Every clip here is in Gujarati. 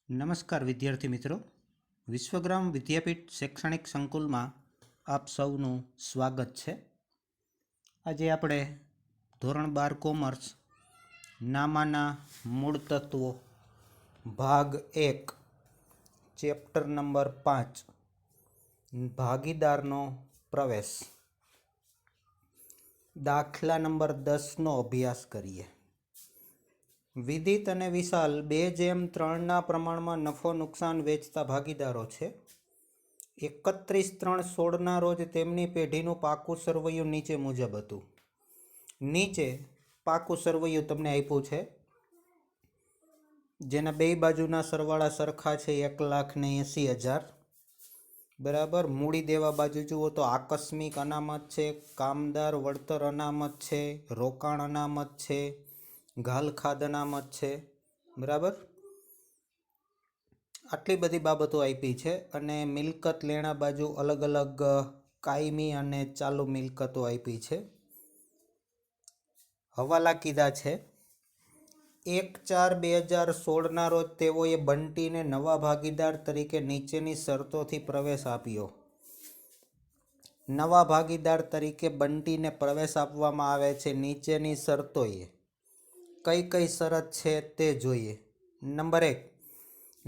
નમસ્કાર વિદ્યાર્થી મિત્રો, વિશ્વગ્રામ વિદ્યાપીઠ શૈક્ષણિક સંકુલમાં આપ સૌનું સ્વાગત છે. આજે આપણે ધોરણ 12 કોમર્સ નામાના મૂળ તત્વો ભાગ 1 ચેપ્ટર નંબર 5 ભાગીદારનો પ્રવેશ દાખલા નંબર 10નો અભ્યાસ કરીએ. વિદિત અને વિશાલ 2:3ના પ્રમાણમાં નફો નુકસાન વેચતા ભાગીદારો છે. 31/3/16ના રોજ તેમની પેઢીનું પાકું સરવૈયું નીચે મુજબ હતું. નીચે પાકું સરવૈયું તમને આપ્યું છે, જેના બે બાજુના સરવાળા સરખા છે 1,80,000. બરાબર. મૂડી દેવા બાજુ જુઓ તો આકસ્મિક અનામત છે, કામદાર વળતર અનામત છે, રોકાણ અનામત છે, ઘાલખાદ અનામત છે. બરાબર. આટલી બધી બાબતો આપી છે. અને મિલકત લેણા બાજુ અલગ અલગ કાયમી અને ચાલુ મિલકતો આપી છે. હવાલા કીધા છે. 1/4/2016ના રોજ તેઓએ બંટીને નવા ભાગીદાર તરીકે નીચેની શરતોથી પ્રવેશ આપ્યો. નવા ભાગીદાર તરીકે બંટીને પ્રવેશ આપવામાં આવે છે નીચેની શરતોએ. કઈ કઈ શરત છે તે જોઈએ. નંબર 1,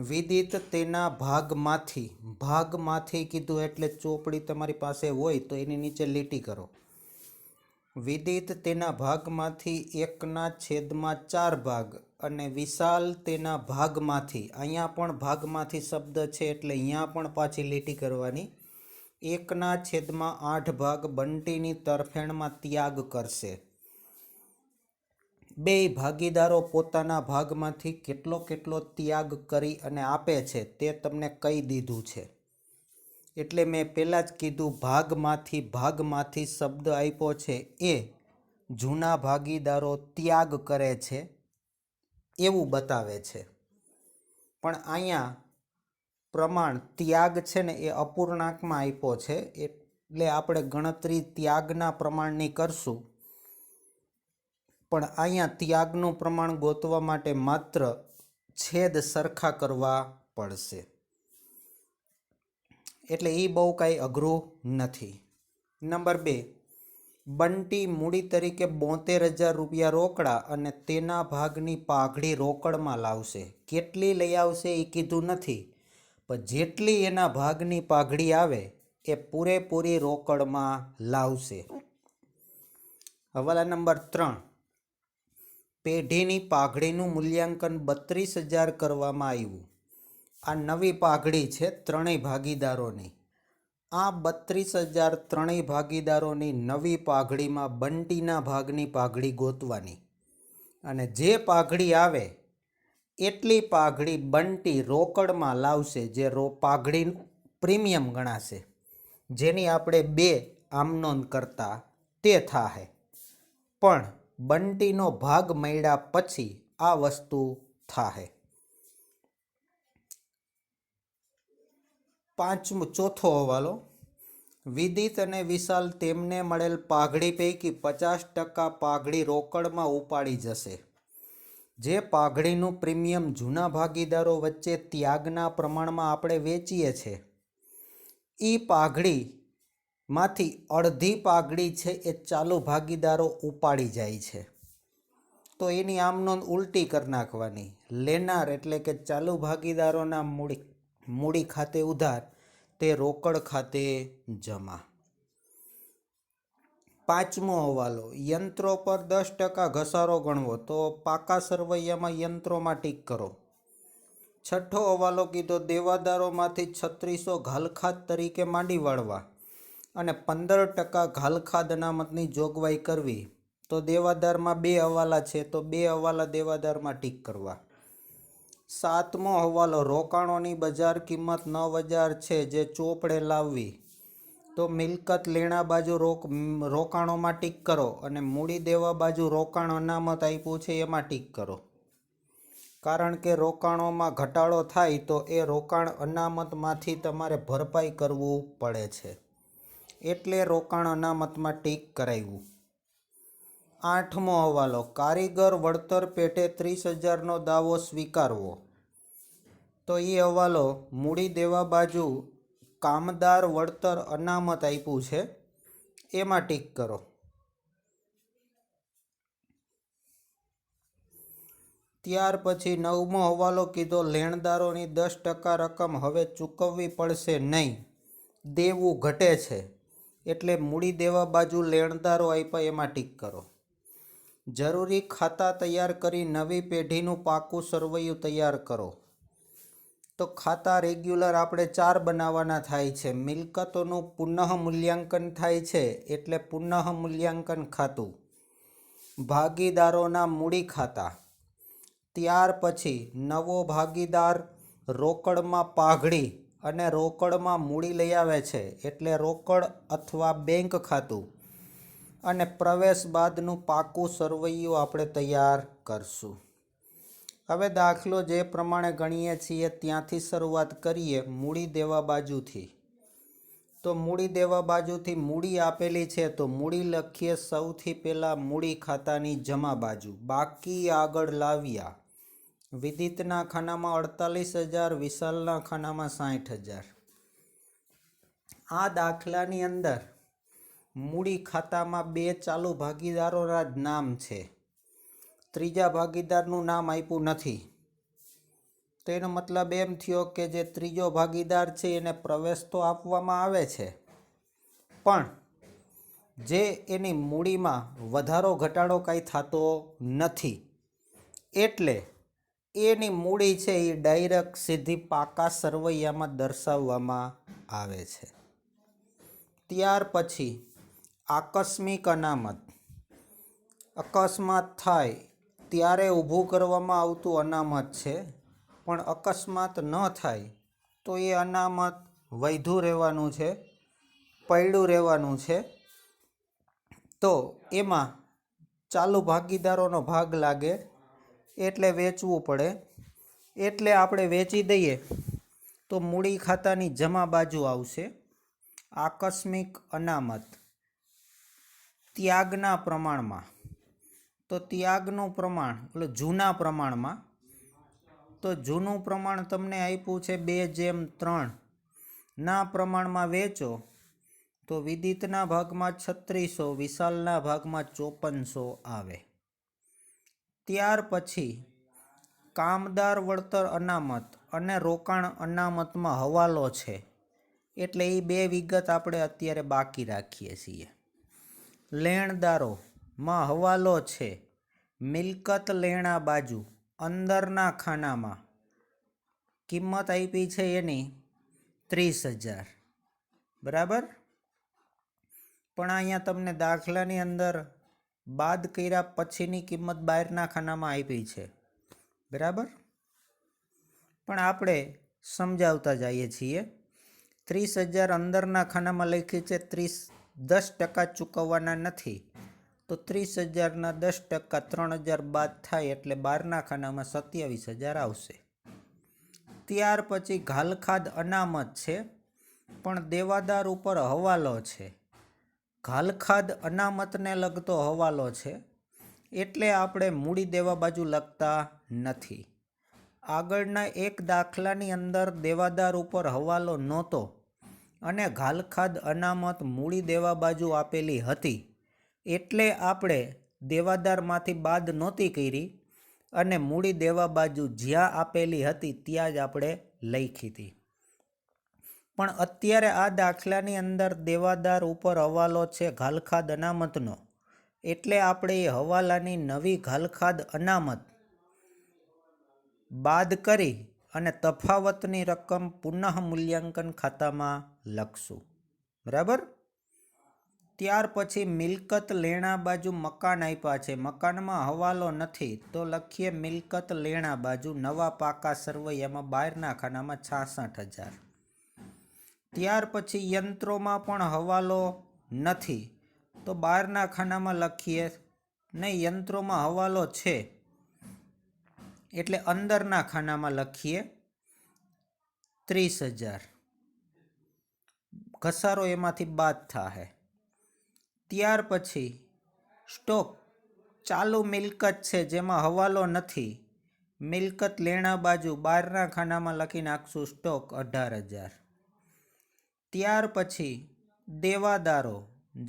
વિદિત તેના ભાગમાંથી કીધું એટલે ચોપડી તમારી પાસે હોય તો એની નીચે લીટી કરો. વિદિત તેના ભાગમાંથી 1/4 ભાગ અને વિશાલ તેના ભાગમાંથી, અહીંયા પણ ભાગમાંથી શબ્દ છે એટલે અહીંયા પણ પાછી લીટી કરવાની, 1/8 ભાગ બંટીની તરફેણમાં ત્યાગ કરશે. બે ભાગીદારો પોતાના ભાગમાંથી કેટલો ત્યાગ કરી અને આપે છે તે તમને કહી દીધું છે. એટલે મેં પહેલાં જ કીધું, ભાગમાંથી શબ્દ આપ્યો છે એ જૂના ભાગીદારો ત્યાગ કરે છે એવું બતાવે છે. પણ અહીંયા પ્રમાણ ત્યાગ છે ને એ અપૂર્ણાંકમાં આપ્યો છે, એટલે આપણે ગણતરી ત્યાગના પ્રમાણની કરશું. પણ અહીંયા ત્યાગનું પ્રમાણ ગોતવા માટે માત્ર છેદ સરખા કરવા પડશે. એટલે એ બહુ કાંઈ અઘરું નથી. નંબર 2, બંટી મૂડી તરીકે 72,000 રૂપિયા રોકડા અને તેના ભાગની પાઘડી રોકડમાં લાવશે. કેટલી લઈ આવશે એ કીધું નથી, પણ જેટલી એના ભાગની પાઘડી આવે એ પૂરેપૂરી રોકડમાં લાવશે. હવાલા નંબર 3, પેઢીની પાઘડીનું મૂલ્યાંકન 32,000 કરવામાં આવ્યું. આ નવી પાઘડી છે ત્રણેય ભાગીદારોની. આ 32,000 ત્રણેય ભાગીદારોની નવી પાઘડીમાં બંટીના ભાગની પાઘડી ગોતવાની. અને જે પાઘડી આવે એટલી પાઘડી બંટી રોકડમાં લાવશે, જે પાઘડીનું પ્રીમિયમ ગણાશે, જેની આપણે 2 આમનોંધ કરતા તે થાહે. પણ બંટીનો ભાગ મળ્યા પછી આ વસ્તુ થાહે. ચોથો હવાલો, વિદિત અને વિશાલ તેમને મળેલ પાઘડી પૈકી 50% પાઘડી રોકડમાં ઉપાડી જશે. જે પાઘડીનું પ્રીમિયમ જૂના ભાગીદારો વચ્ચે ત્યાગના પ્રમાણમાં આપણે વેચીએ છીએ, એ પાઘડીમાંથી અડધી પાઘડી છે એ ચાલુ ભાગીદારો ઉપાડી જાય છે. તો એની આમનોંધ ઉલટી કરી નાખવાની. લેનાર એટલે કે ચાલુ ભાગીદારોના મૂડી ખાતે ઉધાર, તે રોકડ ખાતે જમા. પાંચમો હવાલો, યંત્રો પર 10% ઘસારો ગણવો, તો પાકા સરવૈયામાં યંત્રોમાં ટીક કરો. છઠ્ઠો હવાલો કીધો, દેવાદારોમાંથી 3600 ઘાલખાદ તરીકે માંડી વાળવા અને 15% ઘાલખાદ અનામતની જોગવાઈ કરવી. તો દેવાદારમાં 2 હવાલા છે તો 2 હવાલા દેવાદારમાં ટીક કરવા. સાતમો હવાલો, રોકાણોની બજાર કિંમત 9,000 છે જે ચોપડે લાવવી. તો મિલકત લેણા બાજુ રોકાણોમાં ટીક કરો અને મૂડી દેવા બાજુ રોકાણ અનામત આપ્યું છે એમાં ટીક કરો. કારણ કે રોકાણોમાં ઘટાડો થાય તો એ રોકાણ અનામતમાંથી તમારે ભરપાઈ કરવું પડે છે, એટલે રોકાણ અનામતમાં ટીક કરાવ્યું. આઠમો હવાલો, કારીગર વળતર પેટે 30,000નો દાવો સ્વીકારવો. તો એ હવાલો મૂડી દેવા બાજુ કામદાર વળતર અનામત આપ્યું છે એમાં ટીક કરો. ત્યાર પછી 9મો હવાલો કીધો લેણદારોની 10% રકમ હવે ચૂકવવી પડશે નહીં, દેવું ઘટે છે, એટલે મૂડી દેવા બાજુ લેણદારો આપ્યા એમાં ટીક કરો. જરૂરી ખાતા તૈયાર કરી નવી પેઢીનું પાકું સરવૈયું તૈયાર કરો. તો ખાતા રેગ્યુલર આપણે 4 બનાવવાના થાય છે. મિલકતોનું પુનઃ મૂલ્યાંકન થાય છે એટલે પુનઃ મૂલ્યાંકન ખાતું, ભાગીદારોના મૂડી ખાતા. ત્યાર પછી નવો ભાગીદાર રોકડમાં પાઘડી અને રોકડમાં મૂડી લઈ આવે છે એટલે રોકડ અથવા બેંક ખાતું, અને પ્રવેશ બાદનું પાકું સરવૈયું આપણે તૈયાર કરશું. હવે દાખલો જે પ્રમાણે ગણીએ છીએ ત્યાંથી શરૂઆત કરીએ મૂડી દેવા બાજુથી. તો મૂડી દેવા બાજુથી મૂડી આપેલી છે તો મૂડી લખીએ સૌથી પહેલાં મૂડી ખાતાની જમા બાજુ. બાકી આગળ લાવ્યા. વિદિતના ખાનામાં 48,000, વિશાલના ખાનામાં 60,000. આ દાખલાની અંદર મૂડી ખાતામાં 2 ચાલુ ભાગીદારોના જ નામ છે, ત્રીજા ભાગીદારનું નામ આપ્યું નથી. તો એનો મતલબ એમ થયો કે જે ત્રીજો ભાગીદાર છે એને પ્રવેશ તો આપવામાં આવે છે, પણ જે એની મૂડીમાં વધારો ઘટાડો કાંઈ થતો નથી, એટલે એની મૂડી છે એ ડાયરેક્ટ સીધી પાકા સરવૈયામાં દર્શાવવામાં આવે છે. ત્યાર પછી આકસ્મિક અનામત. અકસ્માત થાય ત્યારે ઊભું કરવામાં આવતું અનામત છે, પણ અકસ્માત ન થાય તો એ અનામત વૈધું રહેવાનું છે, પડ્યું રહેવાનું છે. તો એમાં ચાલુ ભાગીદારોનો ભાગ લાગે એટલે વેચવું પડે, એટલે આપણે વેચી દઈએ તો મૂડી ખાતાની જમા બાજુ આવશે. આકસ્મિક અનામત ત્યાગના પ્રમાણમાં. તો ત્યાગનું પ્રમાણ એટલે જૂના પ્રમાણમાં. તો જૂનું પ્રમાણ તમને આપ્યું છે 2:3 ના પ્રમાણમાં વેચો તો વિદિતના ભાગમાં 3600, વિશાલના ભાગમાં 5400 આવે. ત્યાર પછી કામદાર વળતર અનામત અને રોકાણ અનામતમાં હવાલો છે, એટલે એ 2 વિગત આપણે અત્યારે બાકી રાખીએ છીએ. લેણદારોમાં હવાલો છે, મિલકત લેણા બાજુ અંદરના ખાનામાં કિંમત આપી છે એની 30,000, બરાબર. પણ અહીંયા તમને દાખલાની અંદર બાદ કર્યા પછીની કિંમત બહારના ખાનામાં આપી છે, બરાબર. પણ આપણે સમજાવતા જઈએ છીએ. 30,000 અંદરના ખાનામાં લખી છે, 10% ચૂકવવાના નથી, તો 30,000ના 10% 3,000 બાદ થાય એટલે બહારના ખાનામાં 27,000 આવશે. ત્યાર પછી ઘાલખાદ અનામત છે, પણ દેવાદાર ઉપર હવાલો છે. ઘાલખાદ અનામતને લગતો હવાલો છે, એટલે આપણે મૂડી દેવા બાજુ લખતા નથી. આગળના એક દાખલાની અંદર દેવાદાર ઉપર હવાલો નહોતો અને ઘાલખાદ અનામત મૂડી દેવા બાજુ આપેલી હતી, એટલે આપણે દેવાદારમાંથી બાદ નહોતી કરી અને મૂડી દેવા બાજુ જ્યાં આપેલી હતી ત્યાં જ આપણે લખી હતી. પણ અત્યારે આ દાખલાની અંદર દેવાદાર ઉપર હવાલો છે ઘાલખાદ અનામતનો, એટલે આપણે એ હવાલાની નવી ઘાલખાદ અનામત બાદ કરી અને તફાવતની રકમ પુનઃ મૂલ્યાંકન ખાતામાં લખશું, બરાબર. ત્યાર પછી મિલકત લેણા બાજુ મકાન આપ્યા છે, મકાનમાં હવાલો નથી, તો લખીએ મિલકત લેણા બાજુ નવા પાકા સરવૈયામાં બહારના ખાનામાં 66,000. ત્યાર પછી યંત્રોમાં પણ હવાલો નથી, તો બહારના ખાનામાં લખીએ નહીં, યંત્રોમાં હવાલો છે એટલે અંદરના ખાનામાં લખીએ 30,000. ઘસારો એમાંથી બાદ થાય. ત્યાર પછી સ્ટોક ચાલુ મિલકત છે જેમાં હવાલો નથી, મિલકત લેણા બાજુ 12ના ખાનામાં લખી નાખશું સ્ટોક 18,000. ત્યાર પછી દેવાદારો,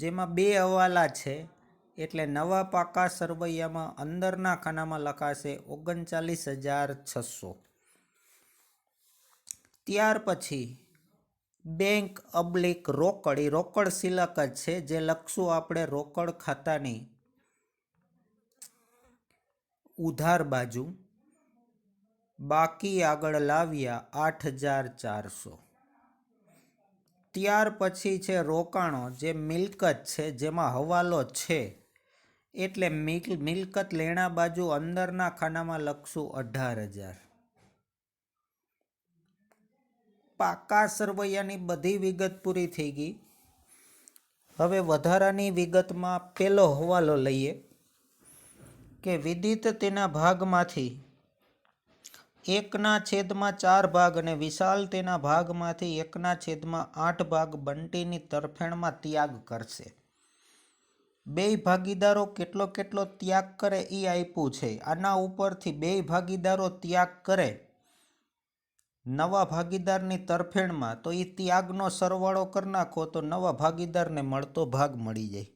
જેમાં 2 હવાલા છે એટલે નવા પાકા સરવૈયામાં અંદરના ખાનામાં લખાશે 39,600. ત્યાર પછી બેંક અબ્લિક રોકડ, એ રોકડ શિલક જ છે જે લખશું આપણે રોકડ ખાતાની ઉધાર બાજુ. બાકી આગળ લાવ્યા 8,400. ત્યાર પછી છે રોકાણો, જે મિલકત છે જેમાં હવાલો છે એટલે મિલકત લેણા બાજુ અંદરના ખાનામાં લખશું 18,000. પાકા સરવૈયાની બધી વિગત પૂરી થઈ ગઈ. હવે વધારાની વિગતમાં પહેલો હવાલો લઈએ કે વિદિત તેના ભાગમાંથી 1/4 ભાગ અને વિશાલ તેના ભાગમાંથી 1/8 ભાગ બંટીની તરફેણમાં ત્યાગ કરશે. 2 ભાગીદારો કેટલો કેટલો ત્યાગ કરે એ આપ્યું છે. આના ઉપરથી 2 ભાગીદારો ત્યાગ કરે નવા ભાગીદારની તરફેણમાં તો એ ત્યાગનો સરવાળો કરી નાખો તો નવા ભાગીદારને મળતો ભાગ મળી જાય.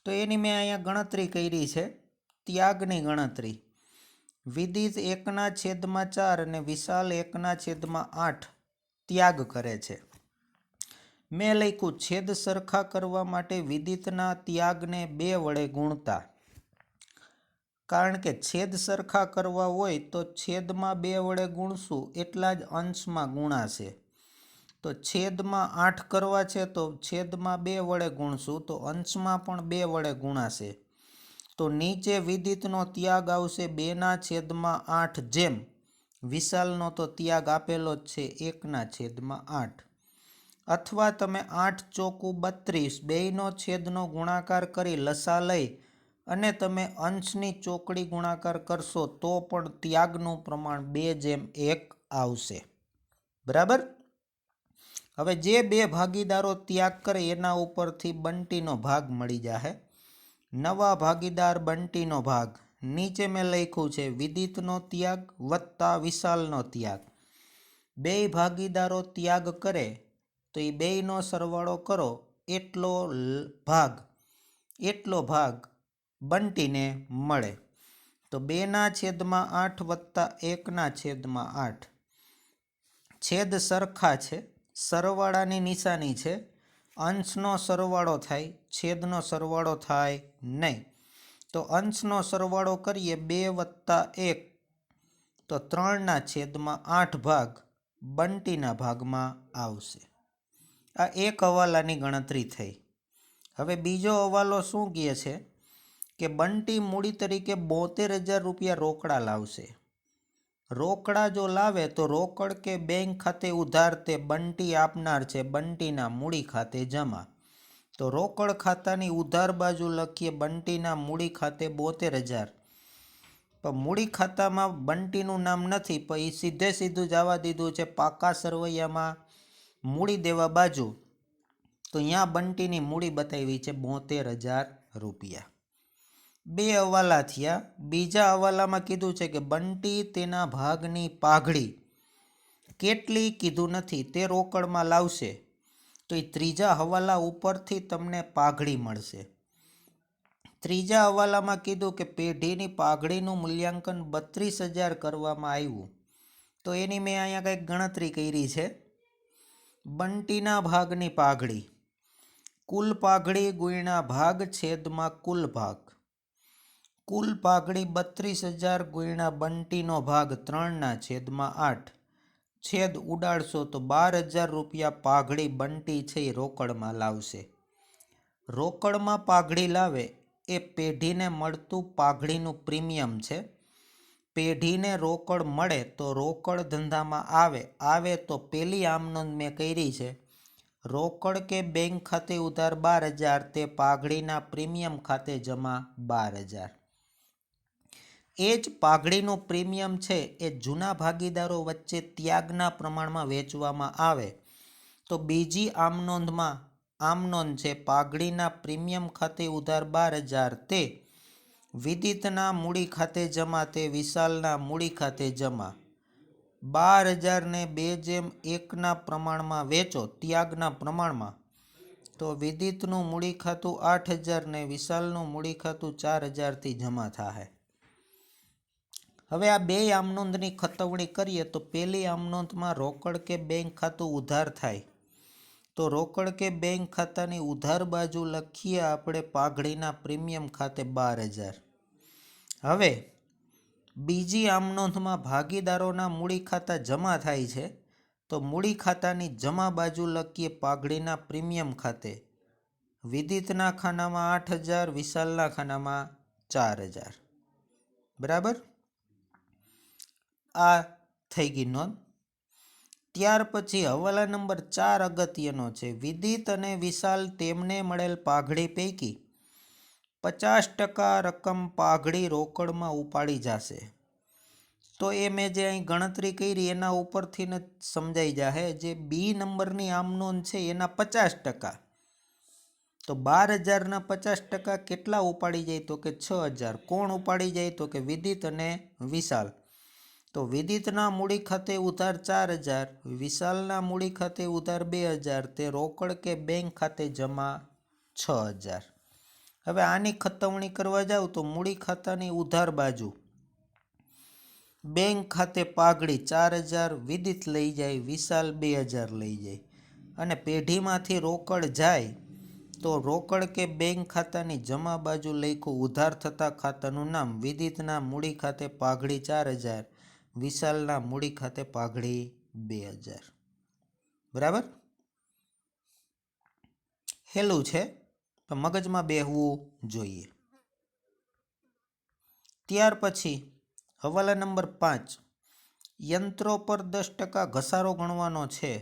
તો એની મેં અહીંયા ગણતરી કરી છે, ત્યાગની ગણતરી. વિદિત 1/4 અને વિશાલ 1/8 ત્યાગ કરે છે. મેં લખ્યું છેદ સરખા કરવા માટે વિદિતના ત્યાગને 2 વડે ગુણતા. કારણ કે છેદ સરખા કરવા હોય તો છેદમાં 2 વડે ગુણશું એટલા જ અંશમાં ગુણાશે. તો છેદમાં 8 કરવા છે તો છેદમાં 2 વડે ગુણશું તો અંશમાં પણ 2 વડે ગુણાશે. તો નીચે વિદિતનો ત્યાગ આવશે 2/8, જેમ વિશાલનો તો ત્યાગ આપેલો જ છે 1/8. અથવા તમે 8 ચોકુ 32 બેયનો છેદનો ગુણાકાર કરી લસા લઈ અને તમે અંશની ચોકડી ગુણાકાર કરશો તો પણ ત્યાગનું પ્રમાણ 2:1 આવશે. બરાબર. હવે જે 2 ભાગીદારો ત્યાગ કરે એના ઉપરથી બંટીનો ભાગ મળી જશે. નવા ભાગીદાર બંટીનો ભાગ નીચે મેં લખ્યું છે વિદિતનો ત્યાગ વત્તા વિશાલનો ત્યાગ. 2 ભાગીદારો ત્યાગ કરે તો એ બેયનો સરવાળો કરો એટલો ભાગ બંટીને મળે. તો 2/8 વત્તા 1/8. છેદ સરખા છે, સરવાળાની નિશાની છે. અંશનો સરવાળો થાય, છેદનો સરવાળો થાય નહીં. તો અંશનો સરવાળો કરીએ 2 વત્તા 1 તો 3/8 ભાગ બંટીના ભાગમાં આવશે. આ એક હવાલાની ગણતરી થઈ. હવે બીજો હવાલો શું કહે છે કે બંટી મૂડી તરીકે 72,000 રૂપિયા રોકડા લાવશે. રોકડા જો લાવે તો રોકડ કે બેંક ખાતે ઉધાર તે બંટી આપનાર છે, બંટીના મૂડી ખાતે જમા. તો રોકડ ખાતાની ઉધાર બાજુ લખીએ બંટીના મૂડી ખાતે 72,000. પણ મૂડી ખાતામાં બંટીનું નામ નથી, પણ એ સીધું જવા દીધું છે પાકા સરવૈયામાં મૂડી દેવા બાજુ. તો અહીંયા બંટીની મૂડી બતાવી છે 72,000 રૂપિયા. 2 હવાલા થયા. બીજા હવાલામાં કીધું છે કે બંટી તેના ભાગની પાઘડી કેટલી કીધું નથી તે રોકડમાં લાવશે. તો એ ત્રીજા હવાલા ઉપરથી તમને પાઘડી મળશે. ત્રીજા હવાલામાં કીધું કે પેઢીની પાઘડીનું મૂલ્યાંકન 32,000 કરવામાં આવ્યું. તો એની મેં અહીંયા કંઈક ગણતરી કરી છે. બંટીના ભાગની પાઘડી, કુલ પાઘડી ગુણ્યા ભાગ છેદમાં કુલ ભાગ. કુલ પાઘડી 32,000 ગુણ્યા બંટીનો ભાગ 3/8. છેદ ઉડાડશો તો 12,000 રૂપિયા પાઘડી બંટી છે એ રોકડમાં લાવશે. રોકડમાં પાઘડી લાવે એ પેઢીને મળતું પાઘડીનું પ્રીમિયમ છે. પેઢીને રોકડ મળે તો રોકડ ધંધામાં આવે તો પેલી આમનોંધ મેં કરી છે. રોકડ કે બેંક ખાતે ઉધાર 12,000 તે પાઘડીના પ્રીમિયમ ખાતે જમા 12,000. એ જ પાઘડીનું પ્રીમિયમ છે એ જૂના ભાગીદારો વચ્ચે ત્યાગના પ્રમાણમાં વેચવામાં આવે તો બીજી આમનોંધ છે પાઘડીના પ્રીમિયમ ખાતે ઉધાર 12,000 તે વિદિતના મૂડી ખાતે જમા તે વિશાલના મૂડી ખાતે જમા. 12,000ને 2:1 પ્રમાણમાં વેચો ત્યાગના પ્રમાણમાં, તો વિદિતનું મૂડી ખાતું 8,000 ને વિશાલનું મૂડી ખાતું 4,000થી જમા થાય. હવે આ બે આમનોંધની ખતવણી કરીએ તો પહેલી આમનોંધમાં રોકડ કે બેંક ખાતું ઉધાર થાય, તો રોકડ કે બેંક ખાતાની ઉધાર બાજુ લખીએ આપણે પાઘડીના પ્રીમિયમ ખાતે 12,000. હવે બીજી આમનોંધમાં ભાગીદારોના મૂડી ખાતા જમા થાય છે, તો મૂડી ખાતાની જમા બાજુ લખીએ પાઘડીના પ્રીમિયમ ખાતે. વિદિતના ખાનામાં 8,000, વિશાલના ખાનામાં 4,000. બરાબર, આ થઈ ગઈ નોંધ. ત્યાર પછી હવાલા નંબર 4 અગત્યનો છે. વિદિત અને વિશાલ તેમને મળેલ પાઘડી પૈકી 50% રકમ પાઘડી રોકડમાં ઉપાડી જશે. તો એ મેં જે અહીં ગણતરી કરી એના ઉપરથી જ સમજાઈ જશે. જે બી નંબરની આમનોંધ છે એના 50%, તો 12,000ના 50% કેટલા ઉપાડી જાય, તો કે 6,000. કોણ ઉપાડી જાય, તો કે વિદિત અને વિશાલ. તો વિદિતના મૂડી ખાતે ઉધાર 4,000, વિશાલના મૂડી ખાતે ઉધાર 2,000, તે રોકડ કે બેંક ખાતે જમા 6,000. હવે આની ખતવણી કરવા જાવ તો મૂડી ખાતાની ઉધાર બાજુ બેંક ખાતે પાઘડી 4,000 વિદિત લઈ જાય, વિશાલ 2,000 લઈ જાય, અને પેઢીમાંથી રોકડ જાય તો રોકડ કે બેંક ખાતાની જમા બાજુ લખ્યું ઉધાર થતા ખાતાનું નામ. વિદિતના મૂડી ખાતે પાઘડી 4,000, વિશાલના મૂડી ખાતે પાઘડી 2,000. બરાબર, હેલું છે પણ મગજમાં બેહવું જોઈએ. ત્યાર પછી હવાલા નંબર 5, યંત્રો પર 10% ઘસારો ગણવાનો છે.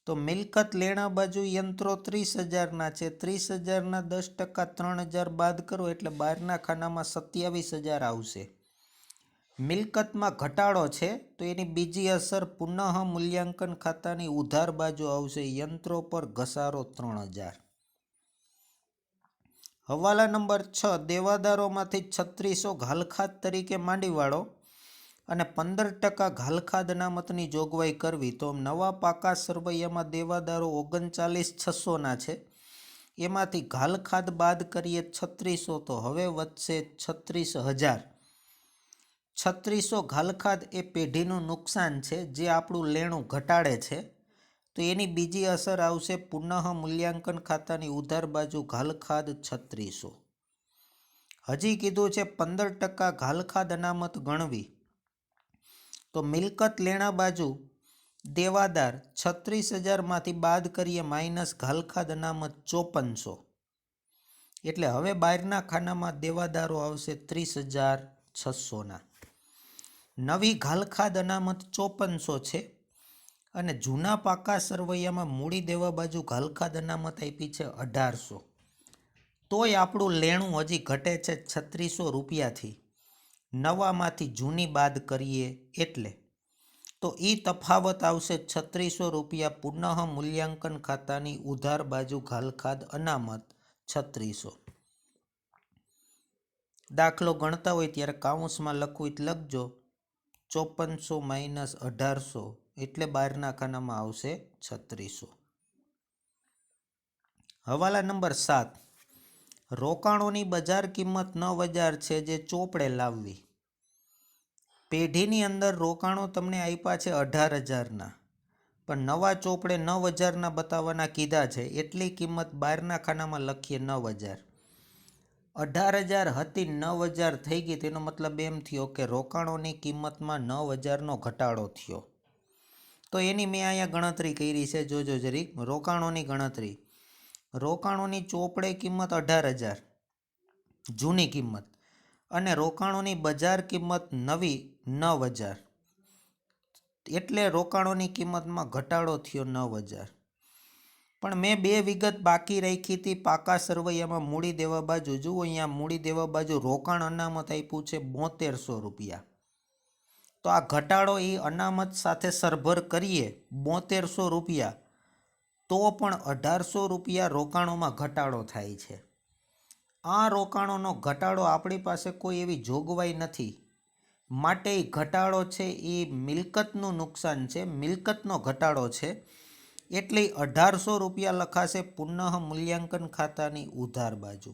તો મિલકત લેણા બાજુ યંત્રો 30,000ના છે. 30,000ના 10% 3,000 બાદ કરો એટલે બહારના ખાનામાં 27,000 આવશે. મિલકતમાં ઘટાડો છે તો એની બીજી અસર પુનઃ મૂલ્યાંકન ખાતાની ઉધાર બાજુ આવશે. યંત્રો પર ઘસારો 3,000. હવાલા નંબર 6, દેવાદારોમાંથી 3600 ઘાલખાદ તરીકે માંડી વાળો અને 15% ઘાલખાદ અનામતની જોગવાઈ કરવી. તો નવા પાકા સરવૈયામાં દેવાદારો 39,600ના છે. એમાંથી ઘાલખાદ બાદ કરીએ 3600, તો હવે વધશે 36,000. 3600 ઘાલખાદ એ પેઢીનું નુકસાન છે, જે આપણું લેણું ઘટાડે છે. તો એની બીજી અસર આવશે પુનઃ મૂલ્યાંકન ખાતાની ઉધાર બાજુ ઘાલખાદ 3600. હજી કીધું છે 15% ઘાલખાદ અનામત ગણવી. તો મિલકત લેણા બાજુ દેવાદાર 36,000માંથી બાદ કરીએ માઇનસ ઘાલખાદ અનામત 5400. એટલે હવે બહારના ખાનામાં દેવાદારો આવશે 30,600ના. નવી ઘાલખાદ અનામત 5400 છે અને જૂના પાકા સરવૈયામાં મૂડી દેવા બાજુ ઘાલખાદ અનામત આપી છે 1,800. તોય આપણું લેણું હજી ઘટે છે 3600 રૂપિયાથી. નવામાંથી જૂની બાદ કરીએ એટલે તો એ તફાવત આવશે 3600 રૂપિયા પુનઃ મૂલ્યાંકન ખાતાની ઉધાર બાજુ ઘાલખાદ અનામત 3600. દાખલો ગણતા હોય ત્યારે કાઉન્સમાં લખવું એટલે લખજો 5400 માઇનસ 1,800 એટલે બહારના ખાનામાં આવશે 3600. હવાલા નંબર 7, રોકાણોની બજાર કિંમત 9,000 છે જે ચોપડે લાવવી. પેઢીની અંદર રોકાણો તમને આપ્યા છે 18,000ના, પણ નવા ચોપડે 9,000ના બતાવવાના કીધા છે. એટલી કિંમત બહારના ખાનામાં લખીએ 9,000. 18,000 હતી 9,000 થઈ ગઈ, તેનો મતલબ એમ થયો કે રોકાણોની કિંમતમાં 9,000નો ઘટાડો થયો. તો એની મેં અહીંયા ગણતરી કરી છે, જોજો જરીક. રોકાણોની ગણતરી, રોકાણોની ચોપડે કિંમત 18,000 જૂની કિંમત, અને રોકાણોની બજાર કિંમત નવી 9,000, એટલે રોકાણોની કિંમતમાં ઘટાડો થયો 9,000. પણ મેં 2 વિગત બાકી રાખી હતી પાકા સરવૈયામાં મૂડી દેવા બાજુ. જુઓ અહીંયા મૂડી દેવા બાજુ રોકાણ અનામત આપ્યું છે 7200 રૂપિયા. તો આ ઘટાડો એ અનામત સાથે સરભર કરીએ 7200 રૂપિયા, તો પણ 1,800 રૂપિયા રોકાણોમાં ઘટાડો થાય છે. આ રોકાણોનો ઘટાડો આપણી પાસે કોઈ એવી જોગવાઈ નથી, માટે એ ઘટાડો છે એ મિલકતનું નુકસાન છે, મિલકતનો ઘટાડો છે, એટલે 1800 રૂપિયા લખાશે પુનઃ મૂલ્યાંકન ખાતાની ઉધાર બાજુ.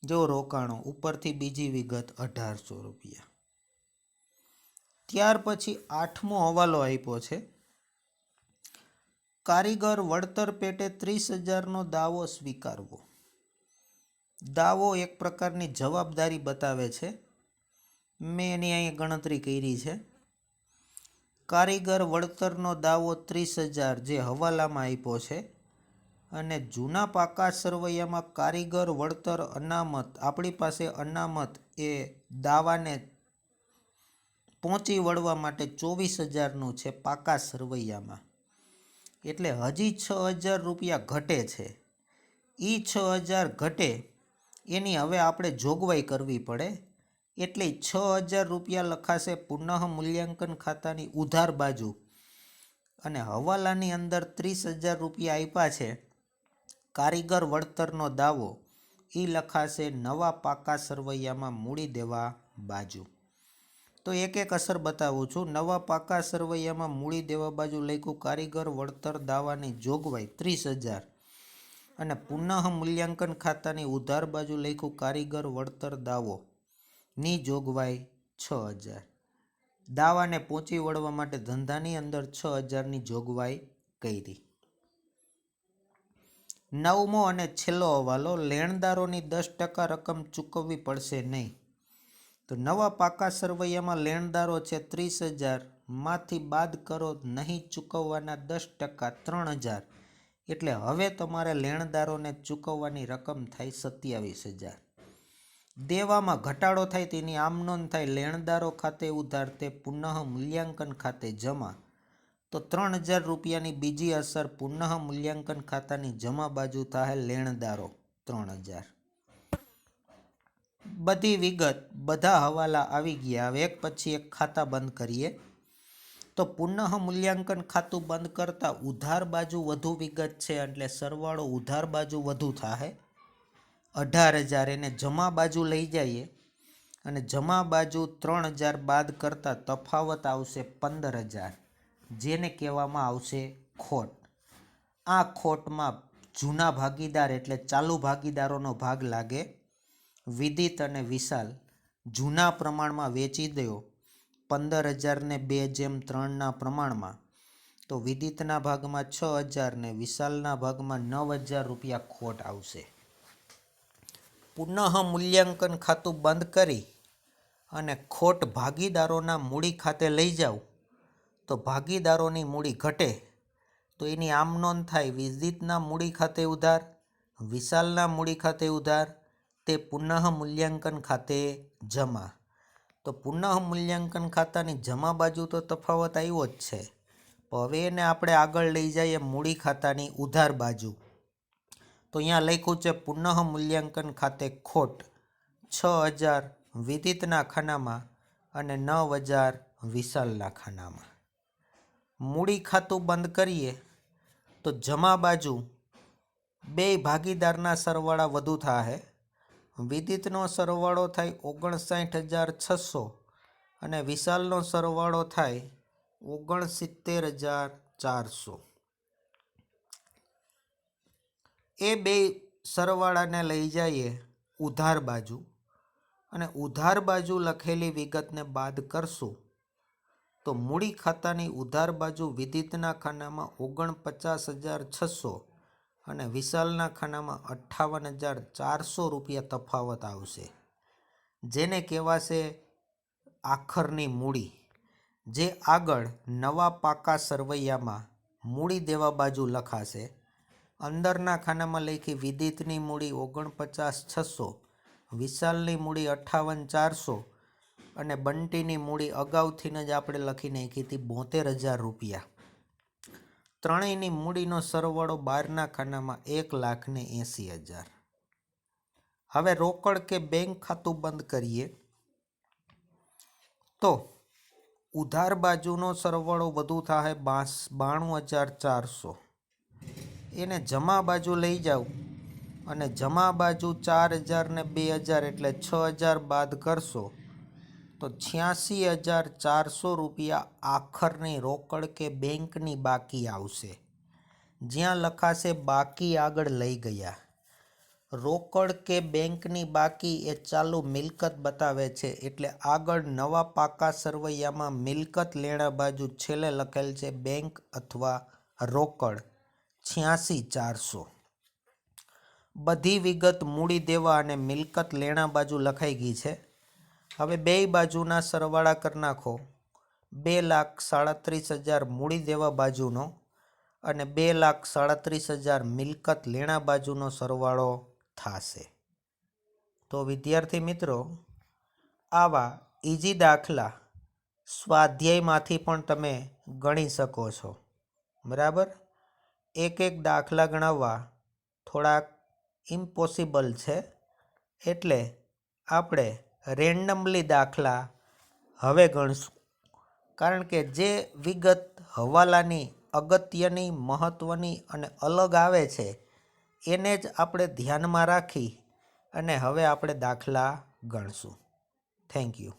જો રોકાણો ઉપરથી બીજી વિગત 1800 રૂપિયા. ત્યાર પછી 8મો હવાલો આપ્યો છે, કારીગર વળતર પેટે 30,000નો દાવો સ્વીકારવો. દાવો એક પ્રકારની જવાબદારી બતાવે છે. મેં એની અહીં ગણતરી કરી છે. કારીગર વળતરનો દાવો 30,000 જે હવાલામાં આપ્યો છે, અને જૂના પાકા સરવૈયામાં કારીગર વળતર અનામત, આપણી પાસે અનામત એ દાવાને પહોંચી વળવા માટે 24,000નું છે પાકા સરવૈયામાં, એટલે હજી 6,000 રૂપિયા ઘટે છે. એ 6,000 ઘટે એની હવે આપણે જોગવાઈ કરવી પડે, એટલે 6,000 રૂપિયા લખાશે પુનઃ મૂલ્યાંકન ખાતાની ઉધાર બાજુ, અને હવાલાની અંદર 30,000 રૂપિયા આપ્યા છે કારીગર વળતરનો દાવો, એ લખાશે નવા પાકા સરવૈયામાં મૂડી દેવા બાજુ. તો એક એક અસર બતાવું છું. નવા પાકા સરવૈયામાં મૂડી દેવા બાજુ લખ્યું કારીગર વળતર દાવાની જોગવાઈ 30,000, અને પુનઃ મૂલ્યાંકન ખાતાની ઉધાર બાજુ લખ્યું કારીગર વળતર દાવો ની જોગવાઈ 6,000. દાવાને પહોંચી વળવા માટે ધંધાની અંદર 6,000ની જોગવાઈ કરી. 9મો અને છેલ્લો હવાલો, લેણદારોની 10% રકમ ચૂકવવી પડશે નહીં. તો નવા પાકા સરવૈયામાં લેણદારો છે 30,000, માંથી બાદ કરો નહીં ચૂકવવાના 10% 3,000, એટલે હવે તમારે લેણદારોને ચૂકવવાની રકમ થાય 27,000. દેવામાં ઘટાડો થાય તેની આમ નોંધ થાય લેણદારો ખાતે ઉધાર તે પુનઃ મૂલ્યાંકન ખાતે જમા. તો 3,000 રૂપિયાની બીજી અસર પુનઃ મૂલ્યાંકન ખાતાની જમા બાજુ થાય લેણદારો 3,000. બધી વિગત, બધા હવાલા આવી ગયા. હવે એક પછી એક ખાતા બંધ કરીએ. તો પુનઃ મૂલ્યાંકન ખાતું બંધ કરતા ઉધાર બાજુ વધુ વિગત છે, એટલે સરવાળો ઉધાર બાજુ વધુ થાય 18,000. એને જમા બાજુ લઈ જઈએ, અને જમા બાજુ 3,000 બાદ કરતા તફાવત આવશે 15,000, જેને કહેવામાં આવશે ખોટ. આ ખોટમાં જૂના ભાગીદાર એટલે ચાલુ ભાગીદારોનો ભાગ લાગે. વિદિત અને વિશાલ જૂના પ્રમાણમાં વેચી દો 15,000 ને 2:3ના પ્રમાણમાં, તો વિદિતના ભાગમાં 6,000 ને વિશાલના ભાગમાં 9,000 રૂપિયા ખોટ આવશે. પુનઃ મૂલ્યાંકન ખાતું બંધ કરી અને ખોટ ભાગીદારોના મૂડી ખાતે લઈ જાઓ, તો ભાગીદારોની મૂડી ઘટે, તો એની આમ નોંધ થાય વિદિતના મૂડી ખાતે ઉધાર, વિશાલના મૂડી ખાતે ઉધાર, તે પુનઃ મૂલ્યાંકન ખાતે જમા. તો પુનઃ મૂલ્યાંકન ખાતાની જમા બાજુ તો તફાવત આવ્યો જ છે, પણ હવે એને આપણે આગળ લઈ જઈએ મૂડી ખાતાની ઉધાર બાજુ. તો અહીંયા લખ્યું છે પુનઃ મૂલ્યાંકન ખાતે ખોટ 6,000 વિદિતના ખાનામાં અને 9,000 વિશાલના ખાનામાં. મૂડી ખાતું બંધ કરીએ તો જમા બાજુ બે ભાગીદારના સરવાળા વધુ થાય. વિદિતનો સરવાળો થાય 59,600 અને વિશાલનો સરવાળો થાય 69,400. એ બે સરવાળાને લઈ જઈએ ઉધાર બાજુ, અને ઉધાર બાજુ લખેલી વિગતને બાદ કરશું, તો મૂડી ખાતાની ઉધાર બાજુ વિદિતના ખાનામાં 49,600 અને વિશાલના ખાનામાં 58,400 રૂપિયા તફાવત આવશે, જેને કહેવાશે આખરની મૂડી, જે આગળ નવા પાકા સરવૈયામાં મૂડી દેવા બાજુ લખાશે. અંદરના ખાનામાં લખી વિદિતની મૂડી 49,600, વિશાલની મૂડી 58,400 અને બંટીની મૂડી અગાઉથી જ આપણે લખી નાખી હતી 72,000 રૂપિયા. ત્રણેયની મૂડીનો સરવાળો બહારના ખાનામાં 1,80,000. હવે રોકડ કે બેંક ખાતું બંધ કરીએ તો ઉધાર બાજુનો સરવાળો વધુ થાય 92,400. એને જમા બાજુ લઈ જાઓ અને જમા બાજુ 4000 ને 2000 એટલે 6000 બાદ કરશો તો 86,400 રૂપિયા આખરની રોકડ કે બેંકની બાકી આવશે. જ્યાં લખાશે બાકી આગળ લઈ ગયા. રોકડ કે બેંકની બાકી એ ચાલુ મિલકત બતાવે છે, એટલે આગળ નવા પાકા સરવૈયામાં મિલકત લેણા બાજુ છેલ્લે લખેલ છે બેંક અથવા રોકડ 86,400. બધી વિગત મૂડી દેવા અને મિલકત લેણા બાજુ લખાઈ ગઈ છે. હવે બે બાજુના સરવાળા કરી નાખો. 2,37,000 મૂડી દેવા બાજુનો અને 2,37,000 મિલકત લેણા બાજુનો સરવાળો થશે. તો વિદ્યાર્થી મિત્રો, આવા ઇઝી દાખલા સ્વાધ્યાયમાંથી પણ તમે ગણી શકો છો. બરાબર? એક દાખલા ગણવા થોડાક ઇમ્પોસિબલ છે, એટલે આપણે રેન્ડમલી દાખલા હવે ગણશું. કારણ કે જે વિગત હવાલાની અગત્યની, મહત્ત્વની અને અલગ આવે છે એને જ આપણે ધ્યાનમાં રાખી અને હવે આપણે દાખલા ગણશું. Thank you.